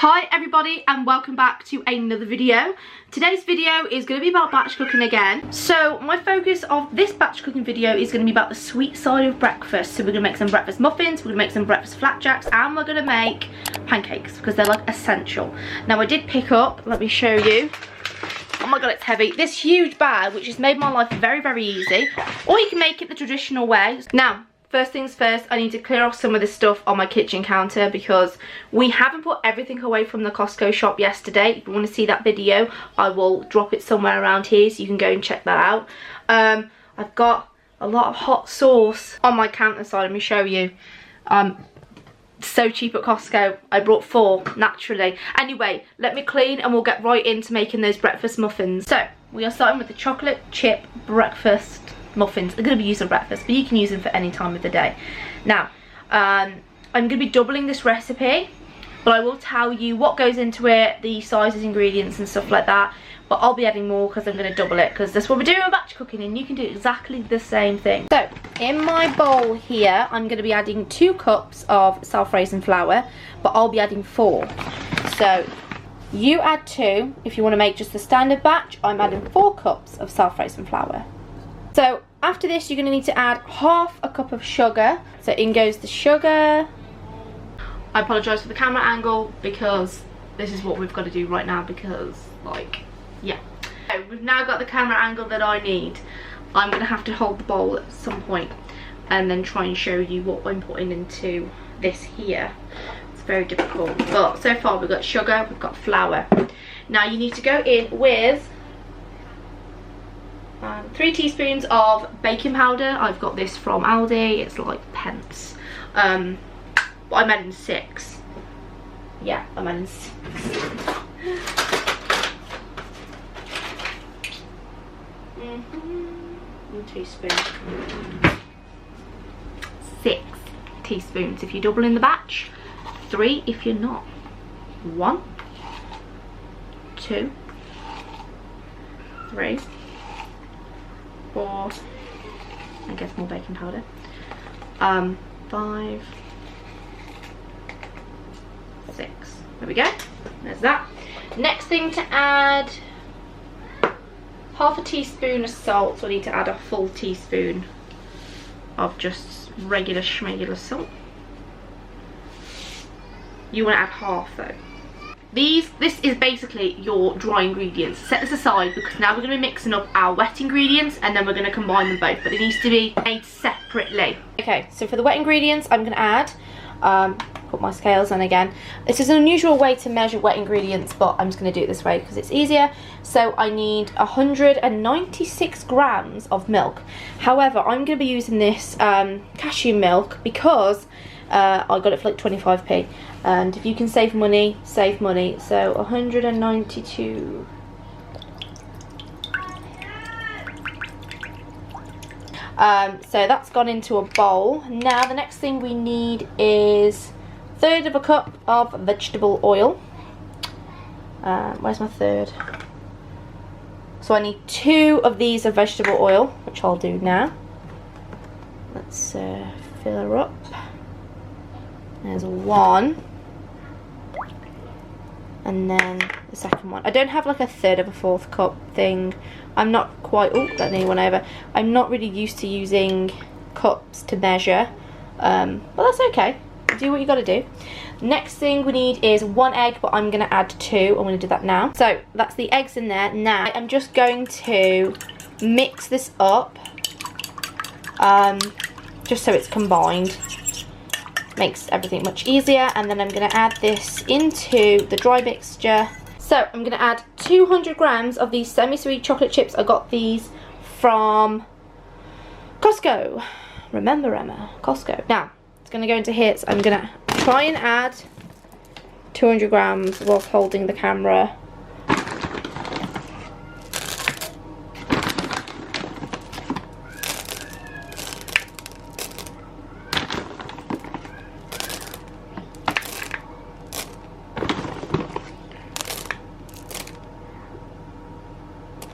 Hi everybody and welcome back to another video. Today's video is going to be about batch cooking again. So my focus of this batch cooking video is going to be about the sweet side of breakfast. So we're going to make some breakfast muffins, we're going to make some breakfast flapjacks, and we're going to make pancakes because they're like essential. Now I did pick up, let me show you. Oh my god, it's heavy. This huge bag which has made my life very, very easy. Or you can make it the traditional way. Now, first things first, I need to clear off some of this stuff on my kitchen counter because we haven't put everything away from the Costco shop yesterday. If you want to see that video, I will drop it somewhere around here so you can go and check that out. I've got a lot of hot sauce on my counter side. Let me show you. So cheap at Costco. I brought 4 naturally. Anyway, let me clean and we'll get right into making those breakfast muffins. So we are starting with the chocolate chip breakfast muffins. They're going to be used for breakfast, but you can use them for any time of the day. Now, I'm going to be doubling this recipe, but I will tell you what goes into it, the sizes, ingredients and stuff like that. But I'll be adding more because I'm going to double it, because that's what we're doing with batch cooking and you can do exactly the same thing. So, in my bowl here, I'm going to be adding 2 cups of self-raising flour, but I'll be adding 4. So, you add 2 if you want to make just the standard batch. I'm adding 4 cups of self-raising flour. So after this, you're going to need to add half a cup of sugar. So in goes the sugar. I apologise for the camera angle because this is what we've got to do right now because, like, yeah. So we've now got the camera angle that I need. I'm going to have to hold the bowl at some point and then try and show you what I'm putting into this here. It's very difficult. But so far we've got sugar, we've got flour. Now you need to go in with 3 teaspoons of baking powder. I've got this from Aldi, it's like pence. But I'm adding 6. Yeah, I'm adding 6. 1 teaspoon. 6 teaspoons if you're doubling the batch. 3 if you're not. 1, 2, 3, 4, I guess more baking powder, 5, 6, there we go, there's that. Next thing to add, half a teaspoon of salt, so I need to add a full teaspoon of just regular schmegular salt. You want to add half though. This is basically your dry ingredients. Set this aside because now we're going to be mixing up our wet ingredients and then we're going to combine them both, but it needs to be made separately. Okay, so for the wet ingredients I'm going to add, put my scales on again. This is an unusual way to measure wet ingredients, but I'm just going to do it this way because it's easier. So I need 196 grams of milk. However, I'm going to be using this cashew milk because I got it for like 25p, and if you can save money, save money. So 192. So that's gone into a bowl. Now the next thing we need is 1/3 of a cup of vegetable oil. Where's my 1/3? So I need 2 of these of vegetable oil, which I'll do now. Let's fill her up. There's 1, and then the second one. I don't have like a 1/3 of a 4th cup thing. I'm not quite, oh, that nearly went over. I'm not really used to using cups to measure, but that's okay. Do what you gotta do. Next thing we need is 1 egg, but I'm gonna add 2. I'm gonna do that now. So that's the eggs in there. Now I'm just going to mix this up, just so it's combined. Makes everything much easier. And then I'm going to add this into the dry mixture. So I'm going to add 200 grams of these semi-sweet chocolate chips. I got these from Costco. Remember, Emma, Costco. Now it's going to go into here, so I'm going to try and add 200 grams whilst holding the camera.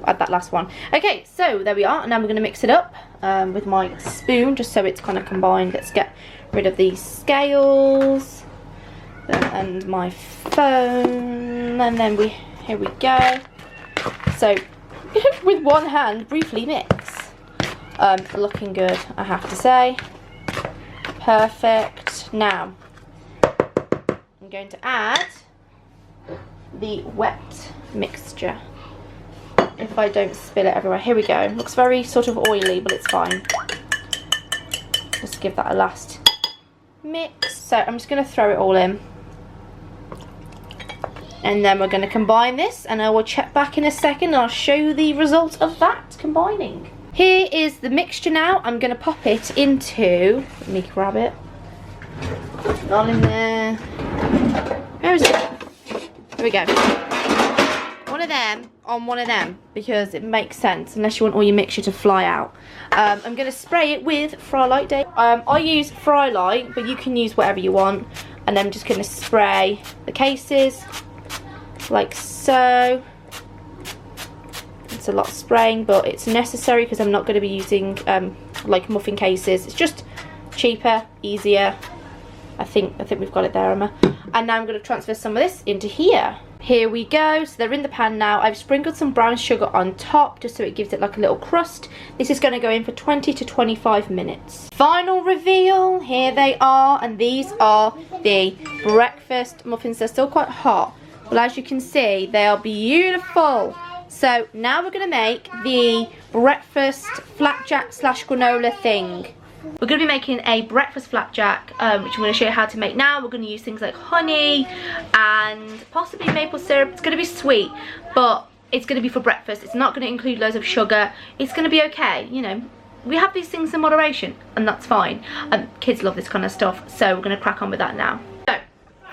Add that last one. Okay, so there we are. Now we're going to mix it up with my spoon just so it's kind of combined. Let's get rid of these scales. The and my phone, and then here we go. So with one hand, briefly mix. Looking good, I have to say. Perfect. Now I'm going to add the wet mixture. If I don't spill it everywhere. Here we go. Looks very sort of oily, but it's fine. Just give that a last mix. So I'm just going to throw it all in. And then we're going to combine this, and I will check back in a second and I'll show you the result of that combining. Here is the mixture now. I'm going to pop it into, let me grab it. Not in there. Where is it? Here we go. One of them on one of them, because it makes sense unless you want all your mixture to fly out. I'm going to spray it with Frylight Day. I use Frylight, but you can use whatever you want. And I'm just going to spray the cases like so. It's a lot of spraying, but it's necessary because I'm not going to be using like muffin cases. It's just cheaper, easier. I think we've got it there, Emma. And now I'm going to transfer some of this into here. Here we go. So they're in the pan now. I've sprinkled some brown sugar on top just so it gives it like a little crust. This is going to go in for 20 to 25 minutes. Final reveal. Here they are, and these are the breakfast muffins. They're still quite hot. Well, as you can see, they are beautiful. So now we're going to make the breakfast flapjack / granola thing. We're going to be making a breakfast flapjack, which I'm going to show you how to make now. We're going to use things like honey and possibly maple syrup. It's going to be sweet, but it's going to be for breakfast. It's not going to include loads of sugar. It's going to be okay, you know. We have these things in moderation, and that's fine. Kids love this kind of stuff, so we're going to crack on with that now. So,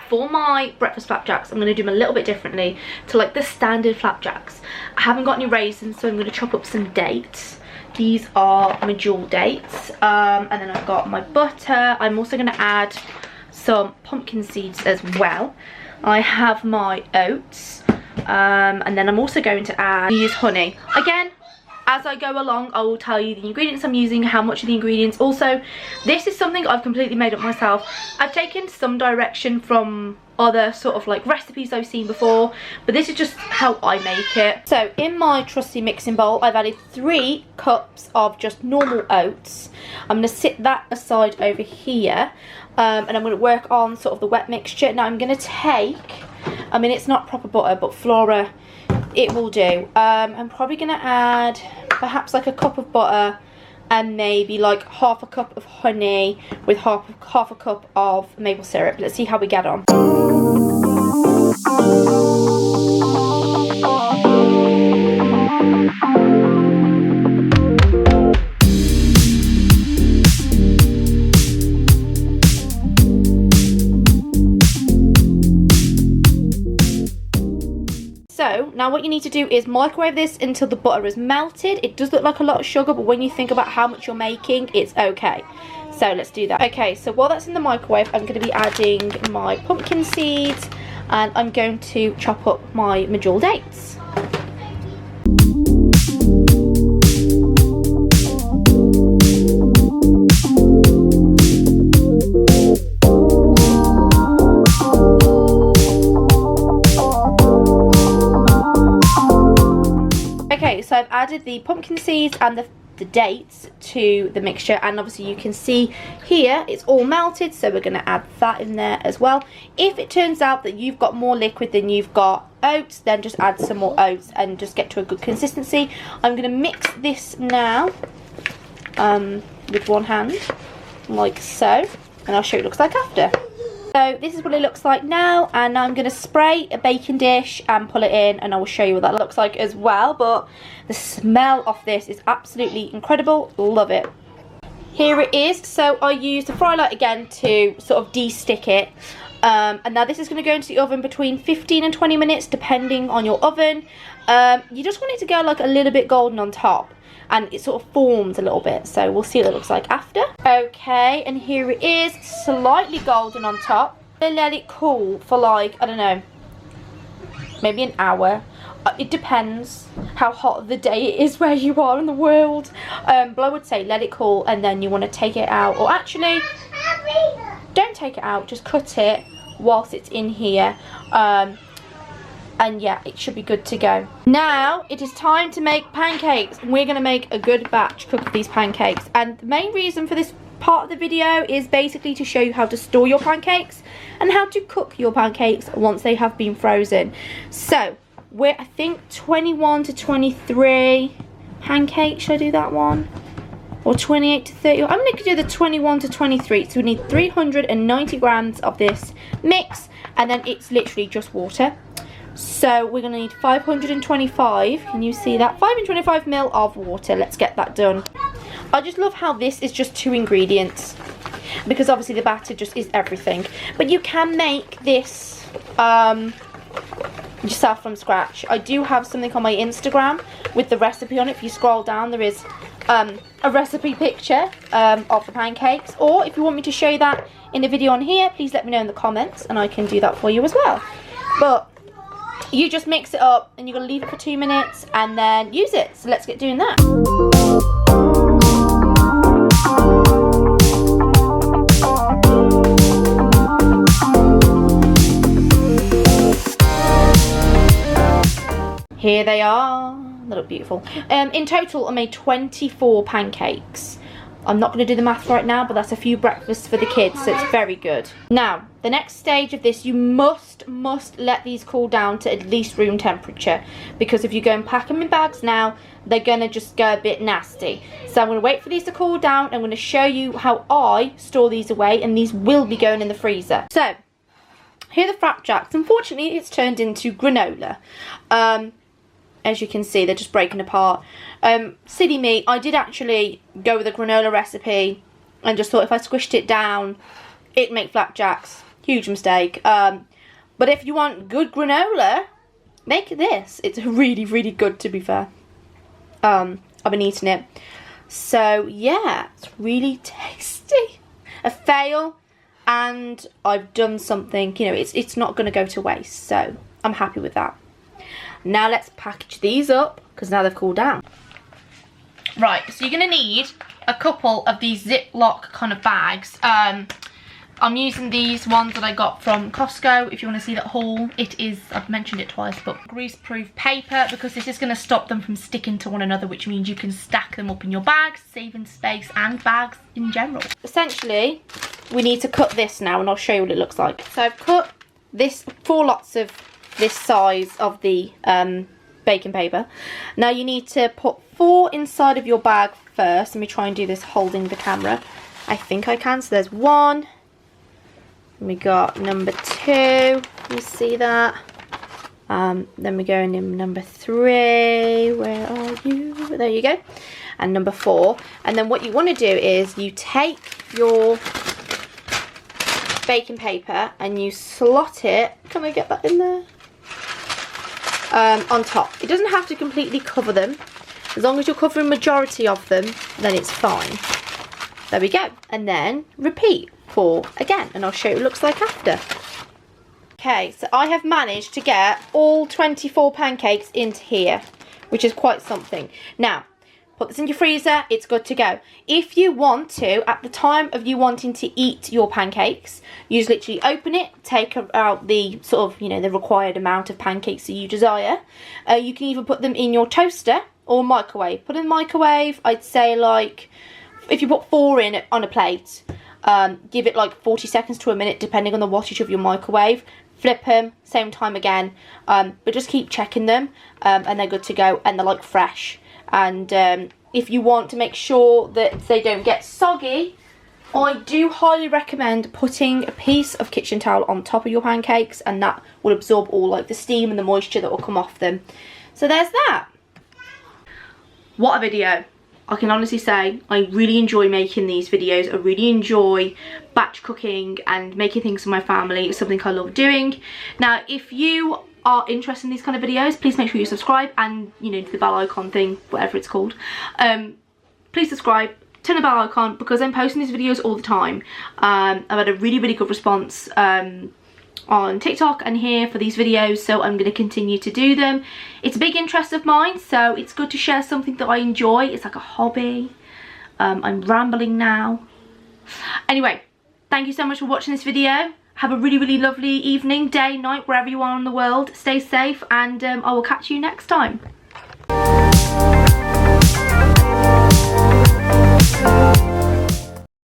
for my breakfast flapjacks, I'm going to do them a little bit differently to like the standard flapjacks. I haven't got any raisins, so I'm going to chop up some dates. These are my jewel dates, and then I've got my butter. I'm also going to add some pumpkin seeds as well. I have my oats, and then I'm also going to use honey. Again, as I go along, I will tell you the ingredients I'm using, how much of the ingredients. Also, this is something I've completely made up myself. I've taken some direction from other sort of like recipes I've seen before, but this is just how I make it. So in my trusty mixing bowl, I've added 3 cups of just normal oats. I'm going to sit that aside over here, and I'm going to work on sort of the wet mixture. Now I'm going to take, I mean it's not proper butter, but Flora, it will do. I'm probably going to add perhaps like a cup of butter and maybe like half a cup of honey with half a cup of maple syrup. Let's see how we get on. So now what you need to do is microwave this until the butter is melted. It does look like a lot of sugar, but when you think about how much you're making, it's okay. So let's do that. Okay, so while that's in the microwave, I'm going to be adding my pumpkin seeds, and I'm going to chop up my medjool dates. Okay, so I've added the pumpkin seeds and the dates to the mixture, and obviously you can see here it's all melted, so we're going to add that in there as well. If it turns out that you've got more liquid than you've got oats, then just add some more oats and just get to a good consistency. I'm going to mix this now with one hand like so, and I'll show you what it looks like after. So this is what it looks like now, and I'm going to spray a baking dish and pull it in, and I will show you what that looks like as well. But the smell of this is absolutely incredible. Love it. Here it is. So I used the Frylight again to sort of de-stick it. And now this is going to go into the oven between 15 and 20 minutes depending on your oven. You just want it to go like a little bit golden on top, and it sort of forms a little bit, so we'll see what it looks like after. Okay, and here it is, slightly golden on top. I let it cool for like, I don't know, maybe an hour. It depends how hot of the day it is where you are in the world, but I would say let it cool, and then you want to take it out, or actually don't take it out, just cut it, whilst it's in here. And yeah, it should be good to go. Now it is time to make pancakes. We're going to make a good batch cook of these pancakes, and the main reason for this part of the video is basically to show you how to store your pancakes and how to cook your pancakes once they have been frozen. So we're, I think, 21 to 23 pancakes. Should I do that one? Or 28 to 30? I'm going to do the 21 to 23. So we need 390 grams of this mix, and then it's literally just water. So we're going to need 525, can you see that? 525 ml of water. Let's get that done. I just love how this is just 2 ingredients, because obviously the batter just is everything. But you can make this yourself from scratch. I do have something on my Instagram with the recipe on it. If you scroll down, there is a recipe picture of the pancakes. Or if you want me to show you that in the video on here, please let me know in the comments and I can do that for you as well. But you just mix it up and you're going to leave it for 2 minutes and then use it. So let's get doing that. Here they are. They look beautiful. In total, I made 24 pancakes. I'm not going to do the math right now, but that's a few breakfasts for the kids, so it's very good. Now, the next stage of this, you must let these cool down to at least room temperature, because if you go and pack them in bags now, they're going to just go a bit nasty. So I'm going to wait for these to cool down. I'm going to show you how I store these away, and these will be going in the freezer. So, here are the Flapjacks. Unfortunately, it's turned into granola. As you can see, they're just breaking apart. Silly me, I did actually go with a granola recipe and just thought if I squished it down, it'd make flapjacks. Huge mistake. But if you want good granola, make this. It's really, really good, to be fair. I've been eating it. So, yeah, it's really tasty. A fail, and I've done something, you know, it's not going to go to waste. So, I'm happy with that. Now let's package these up, because now they've cooled down. Right, so you're going to need a couple of these Ziploc kind of bags. I'm using these ones that I got from Costco. If you want to see that haul, it is, I've mentioned it twice, but grease-proof paper, because this is going to stop them from sticking to one another, which means you can stack them up in your bags, saving space and bags in general. Essentially, we need to cut this now, and I'll show you what it looks like. So I've cut this 4 lots of this size of the baking paper. Now you need to put 4 inside of your bag first. Let me try and do this holding the camera. I think I can. So there's 1. We got number 2. You see that? Then we go in number 3. Where are you? There you go. And number 4. And then what you want to do is you take your baking paper and you slot it. Can I get that in there? On top. It doesn't have to completely cover them. As long as you're covering majority of them, then it's fine. There we go. And then repeat 4 again, and I'll show you what it looks like after. Okay, so I have managed to get all 24 pancakes into here, which is quite something. Now, put this in your freezer, it's good to go. If you want to, at the time of you wanting to eat your pancakes, you just literally open it, take out the sort of, you know, the required amount of pancakes that you desire. You can either put them in your toaster or microwave. Put in the microwave, I'd say like, if you put 4 in on a plate, give it like 40 seconds to a minute, depending on the wattage of your microwave. Flip them, same time again, but just keep checking them, and they're good to go, and they're like fresh. And if you want to make sure that they don't get soggy, I do highly recommend putting a piece of kitchen towel on top of your pancakes, and that will absorb all like the steam and the moisture that will come off them. So there's that. What a video. I can honestly say I really enjoy making these videos. I really enjoy batch cooking and making things for my family. It's something I love doing. Now, if you are interested in these kind of videos, please make sure you subscribe and, you know, the bell icon thing, whatever it's called. Please subscribe, turn the bell icon, because I'm posting these videos all the time. I've had a really, really good response on TikTok and here for these videos, so I'm going to continue to do them. It's a big interest of mine, so it's good to share something that I enjoy. It's like a hobby. I'm rambling now. Anyway, thank you so much for watching this video. have a really lovely evening, day, night, wherever you are in the world. Stay safe, and I will catch you next time.